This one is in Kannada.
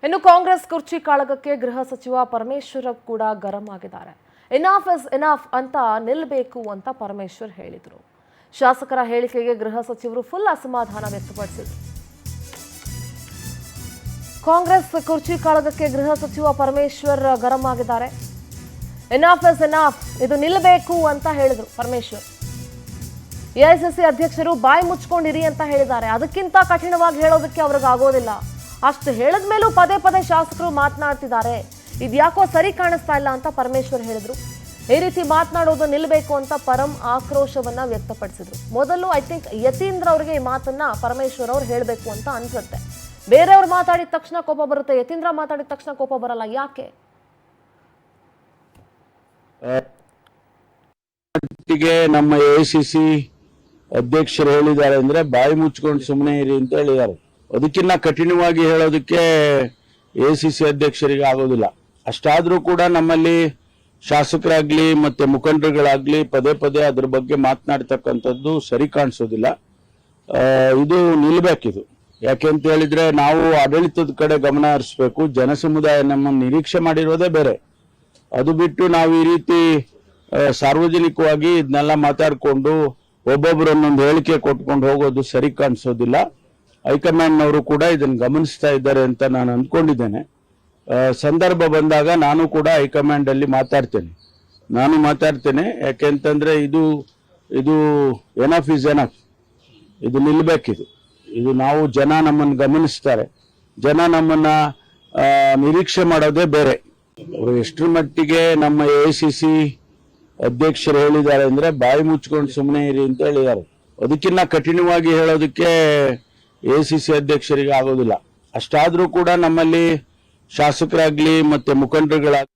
ಇನ್ನು ಕಾಂಗ್ರೆಸ್ ಕುರ್ಚಿ ಕಾಳಗಕ್ಕೆ ಗೃಹ ಸಚಿವ ಪರಮೇಶ್ವರ್ ಕೂಡ ಗರಂ ಆಗಿದ್ದಾರೆ. ಎನಾಫ್ ಇಸ್ ಎನಾಫ್ ಅಂತ ನಿಲ್ಲಬೇಕು ಅಂತ ಪರಮೇಶ್ವರ್ ಹೇಳಿದರು. ಶಾಸಕರ ಹೇಳಿಕೆಗೆ ಗೃಹ ಸಚಿವರು ಫುಲ್ ಅಸಮಾಧಾನ ವ್ಯಕ್ತಪಡಿಸಿದರು. ಕಾಂಗ್ರೆಸ್ ಕುರ್ಚಿ ಕಾಳಗಕ್ಕೆ ಗೃಹ ಸಚಿವ ಪರಮೇಶ್ವರ್ ಗರಂ ಆಗಿದ್ದಾರೆ. ಎನಾಫ್ ಇಸ್ ಎನಾಫ್, ಇದು ನಿಲ್ಲಬೇಕು ಅಂತ ಹೇಳಿದರು ಪರಮೇಶ್ವರ್. ಎಐಸಿಸಿ ಅಧ್ಯಕ್ಷರು ಬಾಯಿ ಮುಚ್ಕೊಂಡಿರಿ ಅಂತ ಹೇಳಿದ್ದಾರೆ. ಅದಕ್ಕಿಂತ ಕಠಿಣವಾಗಿ ಹೇಳೋದಕ್ಕೆ ಅವ್ರಿಗೆ ಆಗೋದಿಲ್ಲ. ಅಷ್ಟು ಹೇಳಿದ ಮೇಲೂ ಪದೇ ಪದೇ ಶಾಸಕರು ಮಾತನಾಡ್ತಿದ್ದಾರೆ. ಇದ್ಯಾಕೋ ಸರಿ ಕಾಣಿಸ್ತಾ ಇಲ್ಲ ಅಂತ ಪರಮೇಶ್ವರ್ ಹೇಳಿದ್ರು. ಈ ರೀತಿ ಮಾತನಾಡೋದು ನಿಲ್ಲಬೇಕು ಅಂತ ಪರಂ ಆಕ್ರೋಶವನ್ನ ವ್ಯಕ್ತಪಡಿಸಿದ್ರು. ಮೊದಲು ಐ ಥಿಂಕ್ ಯತೀಂದ್ರ ಅವರಿಗೆ ಈ ಮಾತನ್ನ ಪರಮೇಶ್ವರ್ ಅವ್ರು ಹೇಳಬೇಕು ಅಂತ ಅನ್ಸುತ್ತೆ. ಬೇರೆಯವ್ರು ಮಾತಾಡಿದ ತಕ್ಷಣ ಕೋಪ ಬರುತ್ತೆ, ಯತೀಂದ್ರ ಮಾತಾಡಿದ ತಕ್ಷಣ ಕೋಪ ಬರಲ್ಲ, ಯಾಕೆ? ನಮ್ಮ ಎಐಸಿಸಿ ಅಧ್ಯಕ್ಷರು ಹೇಳಿದ್ದಾರೆ ಅಂದ್ರೆ ಬಾಯಿ ಮುಚ್ಕೊಂಡು ಸುಮ್ಮನೆ ಇರಿ ಅಂತ ಹೇಳಿದ್ದಾರೆ. ಅದಕ್ಕಿಂತ ಕಠಿಣವಾಗಿ ಹೇಳೋದಕ್ಕೆ ಎಐಸಿಸಿ ಅಧ್ಯಕ್ಷರಿಗೆ ಆಗೋದಿಲ್ಲ. ಅಷ್ಟಾದ್ರೂ ಕೂಡ ನಮ್ಮಲ್ಲಿ ಶಾಸಕರಾಗ್ಲಿ ಮತ್ತೆ ಮುಖಂಡರುಗಳಾಗ್ಲಿ ಪದೇ ಪದೇ ಅದ್ರ ಬಗ್ಗೆ ಮಾತನಾಡ್ತಕ್ಕಂಥದ್ದು ಸರಿ ಕಾಣಿಸೋದಿಲ್ಲ. ಇದು ನಿಲ್ಬೇಕಿದು. ಯಾಕೆಂತ ಹೇಳಿದ್ರೆ ನಾವು ಆಡಳಿತದ ಕಡೆ ಗಮನ ಹರಿಸಬೇಕು. ಜನಸಮುದಾಯ ನಮ್ಮನ್ನು ನಿರೀಕ್ಷೆ ಮಾಡಿರೋದೇ ಬೇರೆ. ಅದು ಬಿಟ್ಟು ನಾವು ಈ ರೀತಿ ಸಾರ್ವಜನಿಕವಾಗಿ ಇದನ್ನೆಲ್ಲ ಮಾತಾಡಿಕೊಂಡು ಒಬ್ಬೊಬ್ಬರನ್ನೊಂದು ಹೇಳಿಕೆ ಕೊಟ್ಕೊಂಡು ಹೋಗೋದು ಸರಿ ಕಾಣಿಸೋದಿಲ್ಲ. ಹೈಕಮಾಂಡ್ನವರು ಕೂಡ ಇದನ್ನು ಗಮನಿಸ್ತಾ ಇದ್ದಾರೆ ಅಂತ ನಾನು ಅಂದ್ಕೊಂಡಿದ್ದೇನೆ. ಸಂದರ್ಭ ಬಂದಾಗ ನಾನು ಕೂಡ ಹೈಕಮಾಂಡ್ ಅಲ್ಲಿ ಮಾತಾಡ್ತೇನೆ. ಯಾಕೆಂತಂದ್ರೆ ಇದು ಎನಫ್ ಇಸ್ ಎನಫ್, ಇದು ನಿಲ್ಬೇಕಿದು. ಇದು ನಾವು ಜನ ನಮ್ಮನ್ನು ಗಮನಿಸ್ತಾರೆ, ಜನ ನಮ್ಮನ್ನ ನಿರೀಕ್ಷೆ ಮಾಡೋದೇ ಬೇರೆ. ಅವರು ಎಷ್ಟರ ಮಟ್ಟಿಗೆ ನಮ್ಮ ಎಐಸಿಸಿ ಅಧ್ಯಕ್ಷರು ಹೇಳಿದ್ದಾರೆ ಅಂದ್ರೆ ಬಾಯಿ ಮುಚ್ಕೊಂಡು ಸುಮ್ಮನೆ ಇರಿ ಅಂತ ಹೇಳಿದ್ದಾರೆ. ಅದಕ್ಕಿಂತ ಕಠಿಣವಾಗಿ ಹೇಳೋದಕ್ಕೆ ಎಐಸಿಸಿ ಅಧ್ಯಕ್ಷರಿಗೆ ಆಗೋದಿಲ್ಲ. ಅಷ್ಟಾದ್ರೂ ಕೂಡ ನಮ್ಮಲ್ಲಿ ಶಾಸಕರಾಗ್ಲಿ ಮತ್ತೆ ಮುಖಂಡರುಗಳಾಗ್ಲಿ